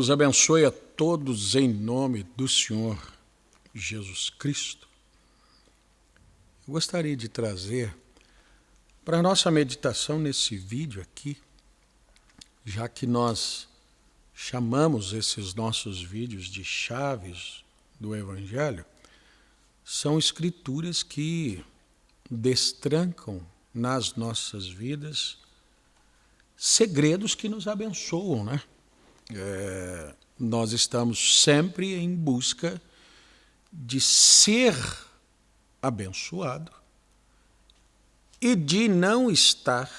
Deus abençoe a todos em nome do Senhor Jesus Cristo. Eu gostaria de trazer para a nossa meditação nesse vídeo aqui, já que nós chamamos esses nossos vídeos de chaves do Evangelho, são escrituras que destrancam nas nossas vidas segredos que nos abençoam, né? Nós estamos sempre em busca de ser abençoado e de não estar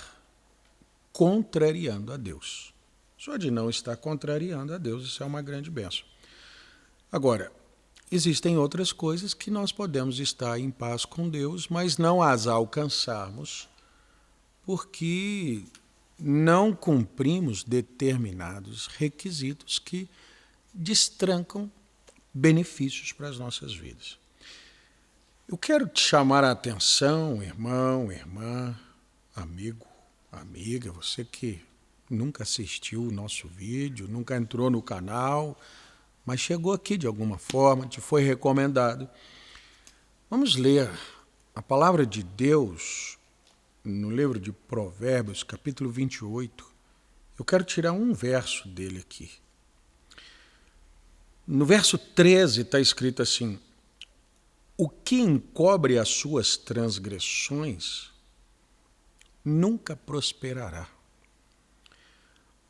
contrariando a Deus. Só de não estar contrariando a Deus, isso é uma grande bênção. Agora, existem outras coisas que nós podemos estar em paz com Deus, mas não as alcançarmos porque não cumprimos determinados requisitos que destrancam benefícios para as nossas vidas. Eu quero te chamar a atenção, irmão, irmã, amigo, amiga, você que nunca assistiu o nosso vídeo, nunca entrou no canal, mas chegou aqui de alguma forma, te foi recomendado. Vamos ler a palavra de Deus no livro de Provérbios, capítulo 28. Eu quero tirar um verso dele aqui. No verso 13 está escrito assim: o que encobre as suas transgressões nunca prosperará,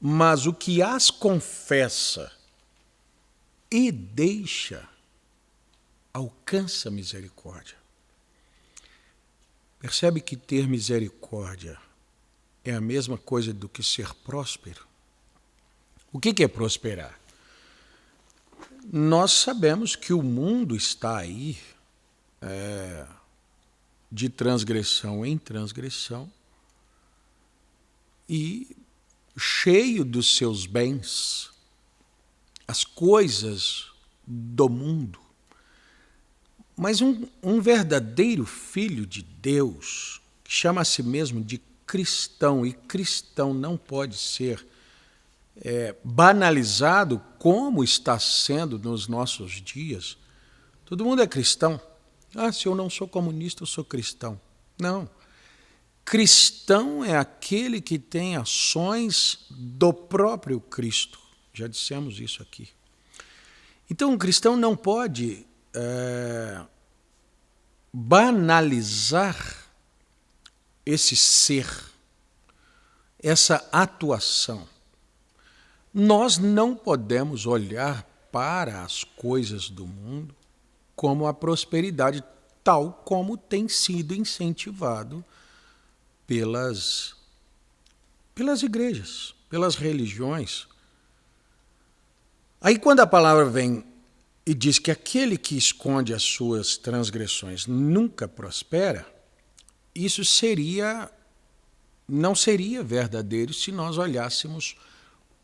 mas o que as confessa e deixa alcança misericórdia. Percebe que ter misericórdia é a mesma coisa do que ser próspero? O que é prosperar? Nós sabemos que o mundo está aí de transgressão em transgressão e cheio dos seus bens, as coisas do mundo. Mas um verdadeiro filho de Deus, que chama a si mesmo de cristão, e cristão não pode ser banalizado como está sendo nos nossos dias. Todo mundo é cristão. Se eu não sou comunista, eu sou cristão. Não. Cristão é aquele que tem ações do próprio Cristo. Já dissemos isso aqui. Então, o cristão não pode banalizar esse ser, essa atuação. Nós não podemos olhar para as coisas do mundo como a prosperidade, tal como tem sido incentivado pelas igrejas, pelas religiões. Aí quando a palavra vem e diz que aquele que esconde as suas transgressões nunca prospera, isso não seria verdadeiro se nós olhássemos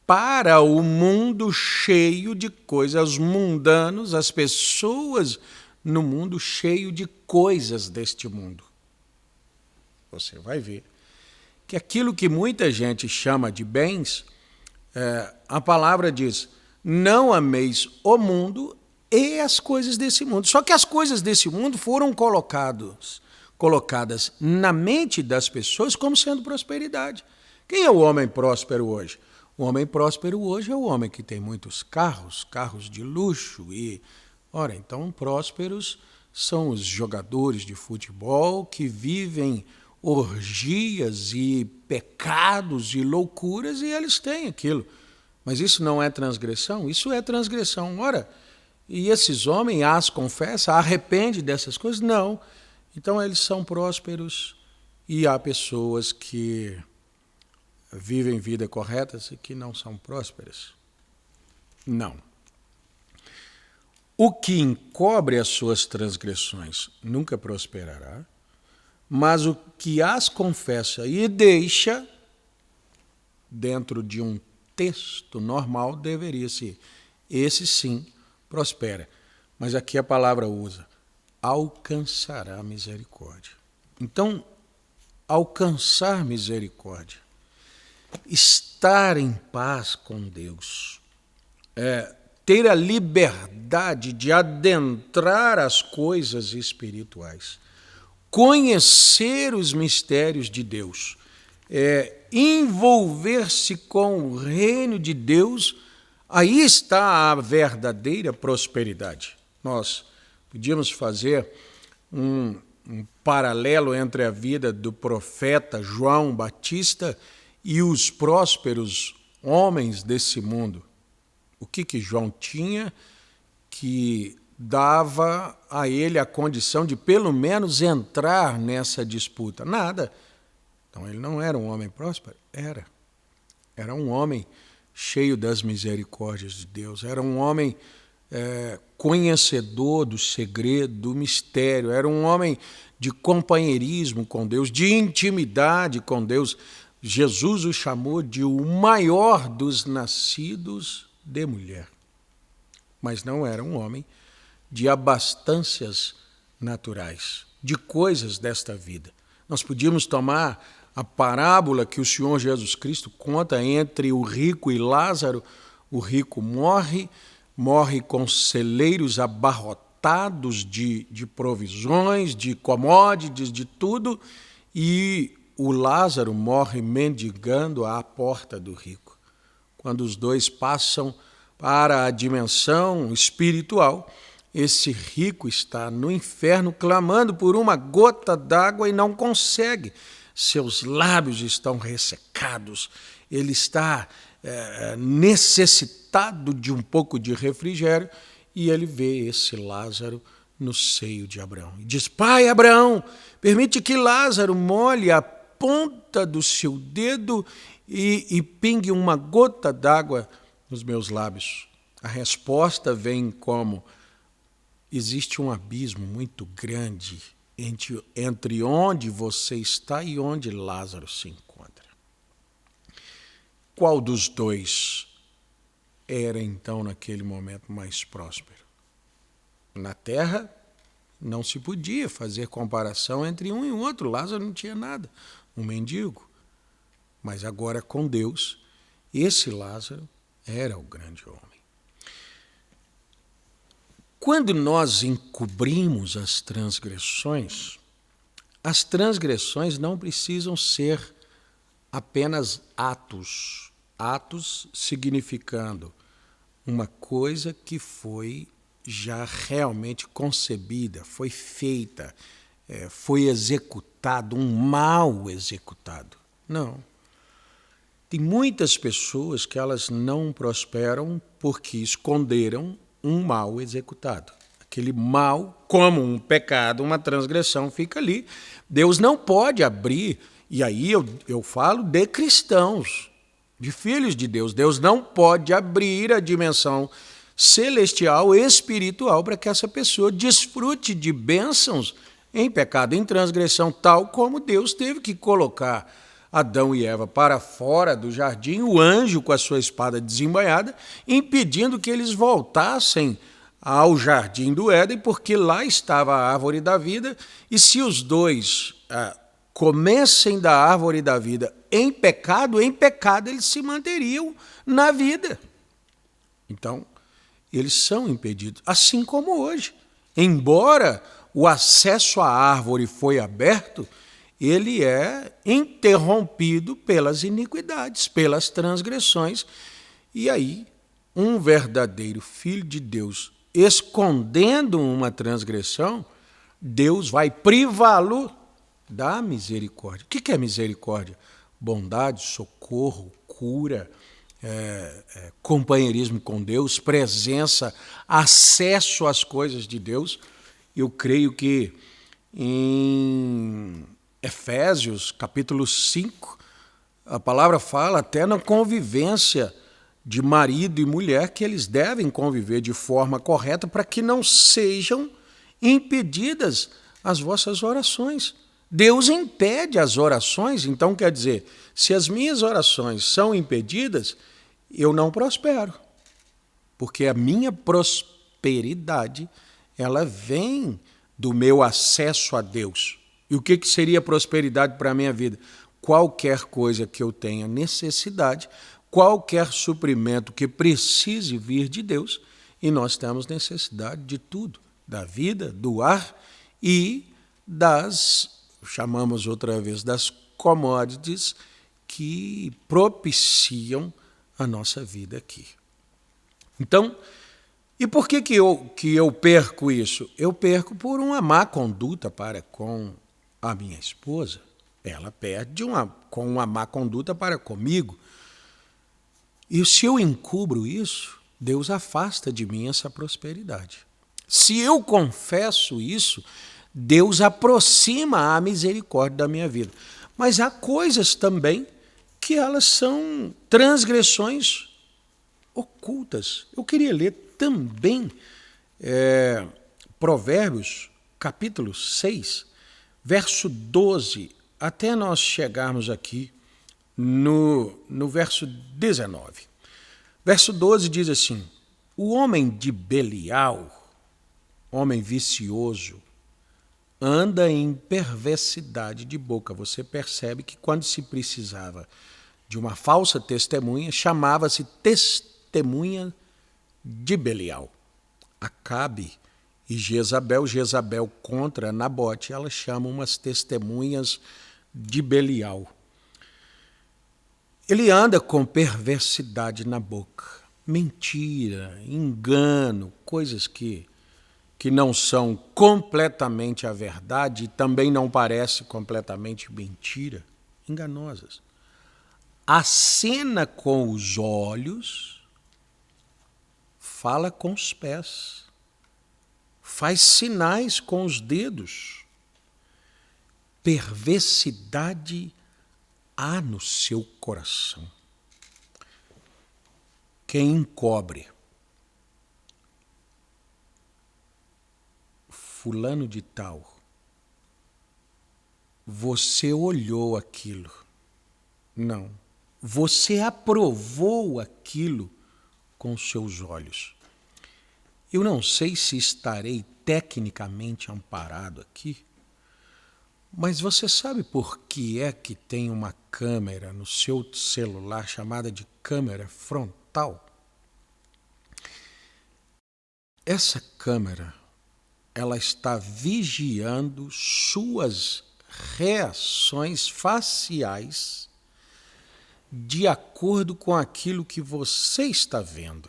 para o mundo cheio de coisas mundanas, as pessoas no mundo cheio de coisas deste mundo. Você vai ver que aquilo que muita gente chama de bens, a palavra diz: não ameis o mundo e as coisas desse mundo. Só que as coisas desse mundo foram colocadas na mente das pessoas como sendo prosperidade. Quem é o homem próspero hoje? O homem próspero hoje é o homem que tem muitos carros de luxo. Então prósperos são os jogadores de futebol que vivem orgias e pecados e loucuras e eles têm aquilo. Mas isso não é transgressão? Isso é transgressão. E esses homens as confessam, arrependem dessas coisas? Não. Então eles são prósperos e há pessoas que vivem vida corretas e que não são prósperas. Não. O que encobre as suas transgressões nunca prosperará, mas o que as confessa e deixa, dentro de um texto normal, deveria ser: esse sim prospera. Mas aqui a palavra usa: alcançará misericórdia. Então, alcançar misericórdia, estar em paz com Deus, ter a liberdade de adentrar as coisas espirituais, conhecer os mistérios de Deus, envolver-se com o reino de Deus, aí está a verdadeira prosperidade. Nós podíamos fazer um paralelo entre a vida do profeta João Batista e os prósperos homens desse mundo. O que João tinha que dava a ele a condição de pelo menos entrar nessa disputa? Nada. Então ele não era um homem próspero? Era um homem cheio das misericórdias de Deus, era um homem conhecedor do segredo, do mistério, era um homem de companheirismo com Deus, de intimidade com Deus. Jesus o chamou de o maior dos nascidos de mulher. Mas não era um homem de abastanças naturais, de coisas desta vida. Nós podíamos tomar a parábola que o Senhor Jesus Cristo conta entre o rico e Lázaro. O rico morre com celeiros abarrotados de provisões, de commodities, de tudo, e o Lázaro morre mendigando à porta do rico. Quando os dois passam para a dimensão espiritual, esse rico está no inferno clamando por uma gota d'água e não consegue. Seus lábios estão ressecados, ele está necessitado de um pouco de refrigério, e ele vê esse Lázaro no seio de Abraão. E diz: Pai Abraão, permite que Lázaro molhe a ponta do seu dedo e pingue uma gota d'água nos meus lábios. A resposta vem como: existe um abismo muito grande entre onde você está e onde Lázaro se encontra. Qual dos dois era então naquele momento mais próspero? Na terra não se podia fazer comparação entre um e o outro. Lázaro não tinha nada, um mendigo. Mas agora com Deus, esse Lázaro era o grande homem. Quando nós encobrimos as transgressões não precisam ser apenas atos significando uma coisa que foi já realmente concebida, foi feita, foi executado, um mal executado. Não. Tem muitas pessoas que elas não prosperam porque esconderam um mal executado. Aquele mal, como um pecado, uma transgressão, fica ali. Deus não pode abrir, e aí eu falo de cristãos, de filhos de Deus. Deus não pode abrir a dimensão celestial, espiritual, para que essa pessoa desfrute de bênçãos em pecado, em transgressão, tal como Deus teve que colocar Adão e Eva para fora do jardim, o anjo com a sua espada desembainhada, impedindo que eles voltassem ao jardim do Éden, porque lá estava a árvore da vida, e se os dois comessem da árvore da vida em pecado eles se manteriam na vida. Então, eles são impedidos, assim como hoje. Embora o acesso à árvore foi aberto, ele é interrompido pelas iniquidades, pelas transgressões. E aí, um verdadeiro filho de Deus, escondendo uma transgressão, Deus vai privá-lo da misericórdia. O que é misericórdia? Bondade, socorro, cura, companheirismo com Deus, presença, acesso às coisas de Deus. Eu creio que em Efésios, capítulo 5, a palavra fala até na convivência de marido e mulher, que eles devem conviver de forma correta para que não sejam impedidas as vossas orações. Deus impede as orações, então quer dizer, se as minhas orações são impedidas, eu não prospero, porque a minha prosperidade, ela vem do meu acesso a Deus. E o que seria prosperidade para a minha vida? Qualquer coisa que eu tenha necessidade, qualquer suprimento que precise vir de Deus, e nós temos necessidade de tudo, da vida, do ar e chamamos outra vez, das commodities que propiciam a nossa vida aqui. Então, e por que eu perco isso? Eu perco por uma má conduta para com a minha esposa. Ela perde com uma má conduta para comigo. E se eu encubro isso, Deus afasta de mim essa prosperidade. Se eu confesso isso, Deus aproxima a misericórdia da minha vida. Mas há coisas também que elas são transgressões ocultas. Eu queria ler também Provérbios, capítulo 6, verso 12, até nós chegarmos aqui no verso 19. Verso 12 diz assim: o homem de Belial, homem vicioso, anda em perversidade de boca. Você percebe que quando se precisava de uma falsa testemunha, chamava-se testemunha de Belial. Acabe e Jezabel contra Nabote, elas chamam umas testemunhas de Belial. Ele anda com perversidade na boca, mentira, engano, coisas que não são completamente a verdade e também não parecem completamente mentira, enganosas. Acena com os olhos, fala com os pés, faz sinais com os dedos. Perversidade há no seu coração. Quem encobre fulano de tal, você olhou aquilo. Não. Você aprovou aquilo com seus olhos. Eu não sei se estarei tecnicamente amparado aqui, mas você sabe por que é que tem uma câmera no seu celular chamada de câmera frontal? Essa câmera, ela está vigiando suas reações faciais de acordo com aquilo que você está vendo.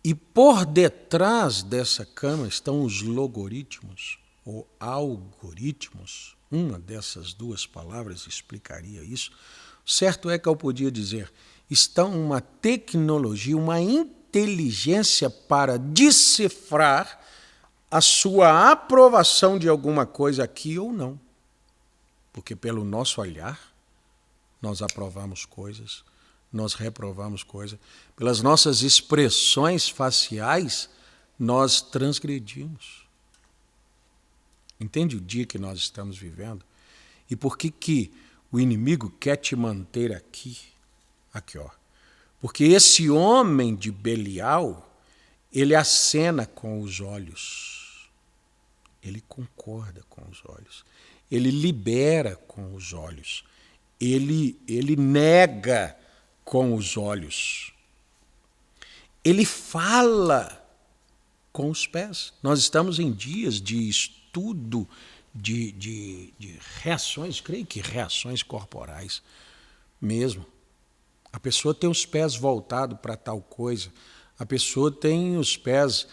E por detrás dessa câmera estão os logaritmos, ou algoritmos. Uma dessas duas palavras explicaria isso. Certo é que eu podia dizer, estão uma tecnologia, uma inteligência para decifrar a sua aprovação de alguma coisa aqui ou não. Porque pelo nosso olhar, nós aprovamos coisas, nós reprovamos coisas. Pelas nossas expressões faciais, nós transgredimos. Entende o dia que nós estamos vivendo? E por que o inimigo quer te manter aqui? Aqui, ó. Porque esse homem de Belial, ele acena com os olhos. Ele concorda com os olhos. Ele libera com os olhos. Ele nega com os olhos. Ele fala com os pés. Nós estamos em dias de estudo de reações, creio que reações corporais mesmo. A pessoa tem os pés voltados para tal coisa. A pessoa tem os pés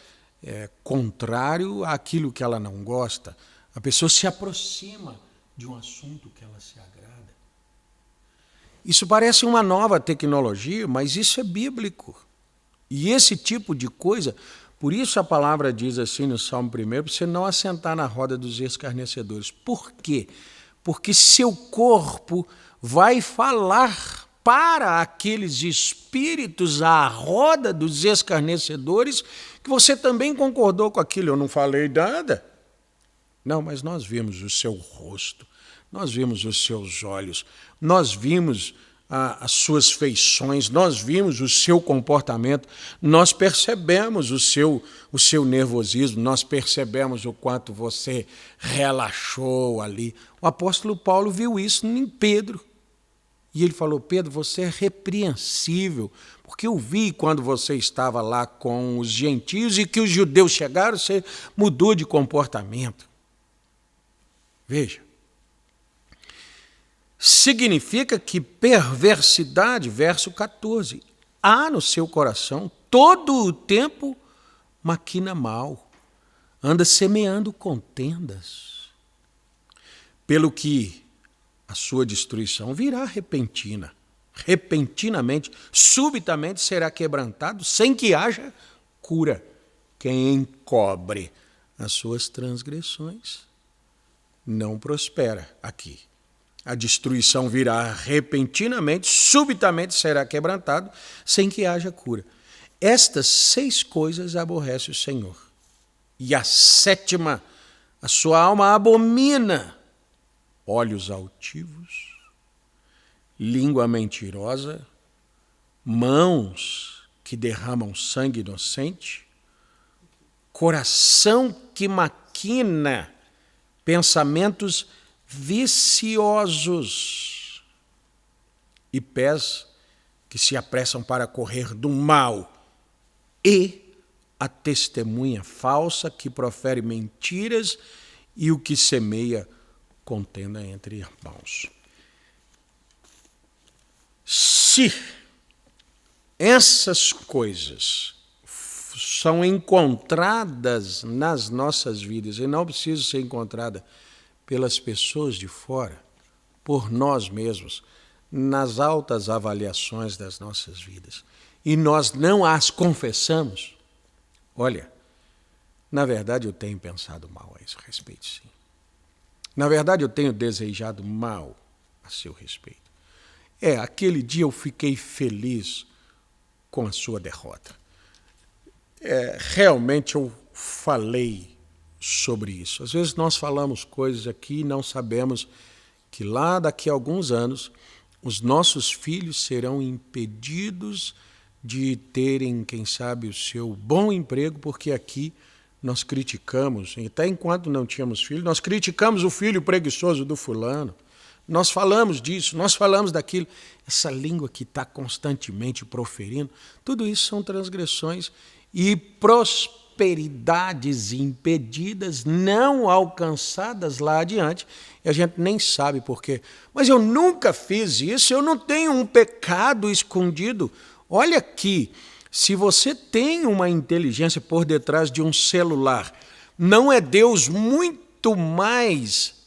contrário àquilo que ela não gosta. A pessoa se aproxima de um assunto que ela se agrada. Isso parece uma nova tecnologia, mas isso é bíblico. E esse tipo de coisa, por isso a palavra diz assim no Salmo 1, para você não assentar na roda dos escarnecedores. Por quê? Porque seu corpo vai falar para aqueles espíritos à roda dos escarnecedores que você também concordou com aquilo. Eu não falei nada. Não, mas nós vimos o seu rosto, nós vimos os seus olhos, nós vimos as suas feições, nós vimos o seu comportamento, nós percebemos o seu nervosismo, nós percebemos o quanto você relaxou ali. O apóstolo Paulo viu isso em Pedro. E ele falou, Pedro, você é repreensível, porque eu vi quando você estava lá com os gentios e que os judeus chegaram, você mudou de comportamento. Veja. Significa que perversidade, verso 14, há no seu coração, todo o tempo maquina mal, anda semeando contendas, pelo que a sua destruição virá repentina, repentinamente, subitamente será quebrantado, sem que haja cura. Quem encobre as suas transgressões não prospera aqui. A destruição virá repentinamente, subitamente será quebrantado, sem que haja cura. Estas 6 coisas aborrece o Senhor. E a 7ª, a sua alma abomina: olhos altivos, língua mentirosa, mãos que derramam sangue inocente, coração que maquina pensamentos viciosos e pés que se apressam para correr do mal, e a testemunha falsa que profere mentiras e o que semeia contenda entre irmãos. Se essas coisas são encontradas nas nossas vidas, e não precisam ser encontradas pelas pessoas de fora, por nós mesmos, nas altas avaliações das nossas vidas, e nós não as confessamos, olha, na verdade eu tenho pensado mal a esse respeito, sim. Na verdade eu tenho desejado mal a seu respeito. Aquele dia eu fiquei feliz com a sua derrota. Realmente eu falei sobre isso. Às vezes nós falamos coisas aqui e não sabemos que lá daqui a alguns anos os nossos filhos serão impedidos de terem, quem sabe, o seu bom emprego, porque aqui nós criticamos, até enquanto não tínhamos filho, nós criticamos o filho preguiçoso do fulano. Nós falamos disso, nós falamos daquilo. Essa língua que está constantemente proferindo, tudo isso são transgressões e prosperidades impedidas, não alcançadas lá adiante, e a gente nem sabe por quê. Mas eu nunca fiz isso, eu não tenho um pecado escondido. Olha aqui, se você tem uma inteligência por detrás de um celular, não é Deus muito mais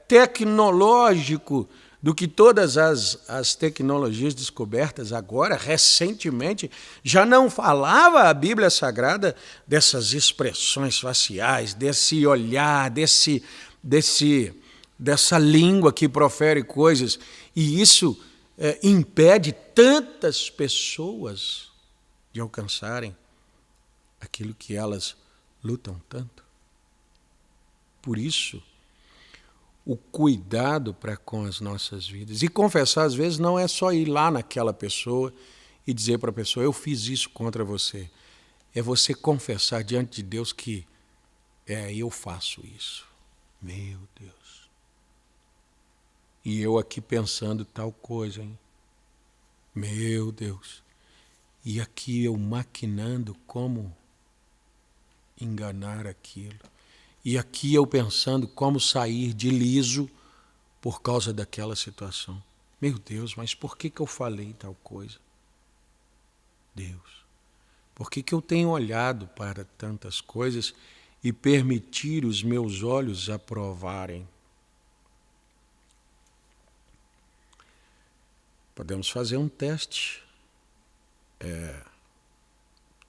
tecnológico do que todas as tecnologias descobertas agora, recentemente? Já não falava a Bíblia Sagrada dessas expressões faciais, desse olhar, dessa língua que profere coisas, e isso impede tantas pessoas de alcançarem aquilo que elas lutam tanto. Por isso, o cuidado para com as nossas vidas. E confessar, às vezes, não é só ir lá naquela pessoa e dizer para a pessoa, eu fiz isso contra você. É você confessar diante de Deus que eu faço isso. Meu Deus. E eu aqui pensando tal coisa, hein? Meu Deus. E aqui eu maquinando como enganar aquilo. E aqui eu pensando como sair de liso por causa daquela situação. Meu Deus, mas por que eu falei tal coisa? Deus, por que eu tenho olhado para tantas coisas e permitir os meus olhos aprovarem? Podemos fazer um teste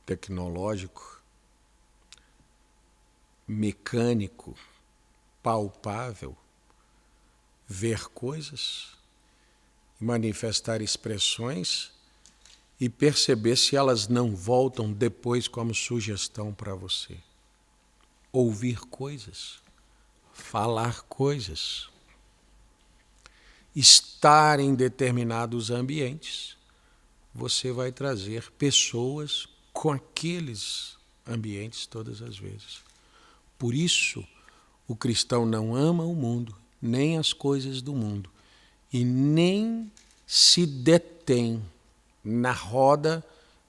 tecnológico, mecânico, palpável, ver coisas, manifestar expressões e perceber se elas não voltam depois como sugestão para você. Ouvir coisas, falar coisas, estar em determinados ambientes, você vai trazer pessoas com aqueles ambientes todas as vezes. Por isso, o cristão não ama o mundo, nem as coisas do mundo, e nem se detém na roda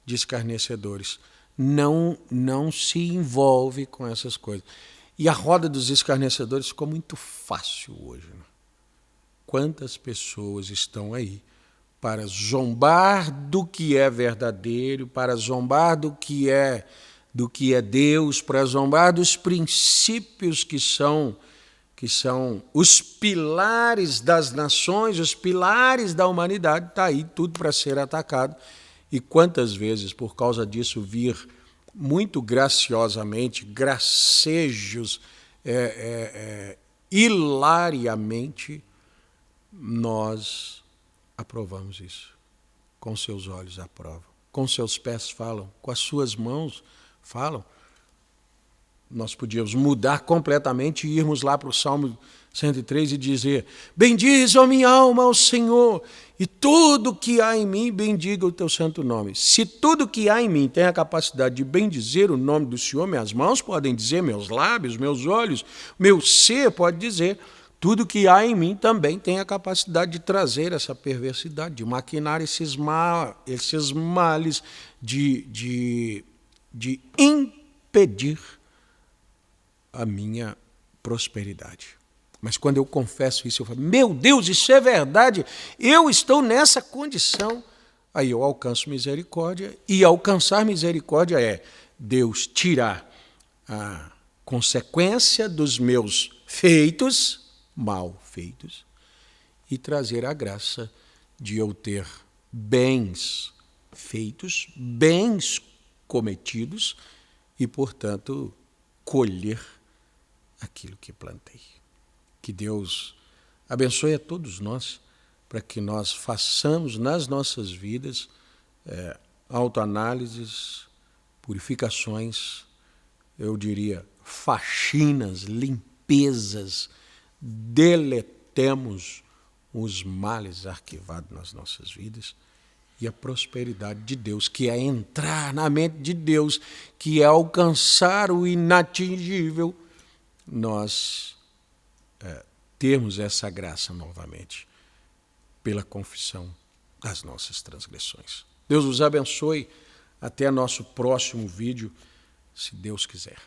de escarnecedores. Não se envolve com essas coisas. E a roda dos escarnecedores ficou muito fácil hoje. Né? Quantas pessoas estão aí para zombar do que é verdadeiro, para zombar do que é Deus, para zombar dos princípios que são os pilares das nações, os pilares da humanidade, está aí tudo para ser atacado. E quantas vezes, por causa disso, vir muito graciosamente, gracejos, hilariamente, nós aprovamos isso. Com seus olhos aprovam, com seus pés falam, com as suas mãos falam. Nós podíamos mudar completamente e irmos lá para o Salmo 103 e dizer: bendize, ó minha alma, ao Senhor, e tudo que há em mim, bendiga o teu santo nome. Se tudo que há em mim tem a capacidade de bendizer o nome do Senhor, minhas mãos podem dizer, meus lábios, meus olhos, meu ser pode dizer, tudo que há em mim também tem a capacidade de trazer essa perversidade, de maquinar esses males, de impedir a minha prosperidade. Mas quando eu confesso isso, eu falo, meu Deus, isso é verdade, eu estou nessa condição, aí eu alcanço misericórdia, e alcançar misericórdia é Deus tirar a consequência dos meus feitos, mal feitos, e trazer a graça de eu ter bens feitos, bens cometidos, e, portanto, colher aquilo que plantei. Que Deus abençoe a todos nós, para que nós façamos nas nossas vidas autoanálises, purificações, eu diria faxinas, limpezas, deletemos os males arquivados nas nossas vidas e a prosperidade de Deus, que é entrar na mente de Deus, que é alcançar o inatingível, nós termos essa graça novamente pela confissão das nossas transgressões. Deus os abençoe. Até nosso próximo vídeo, se Deus quiser.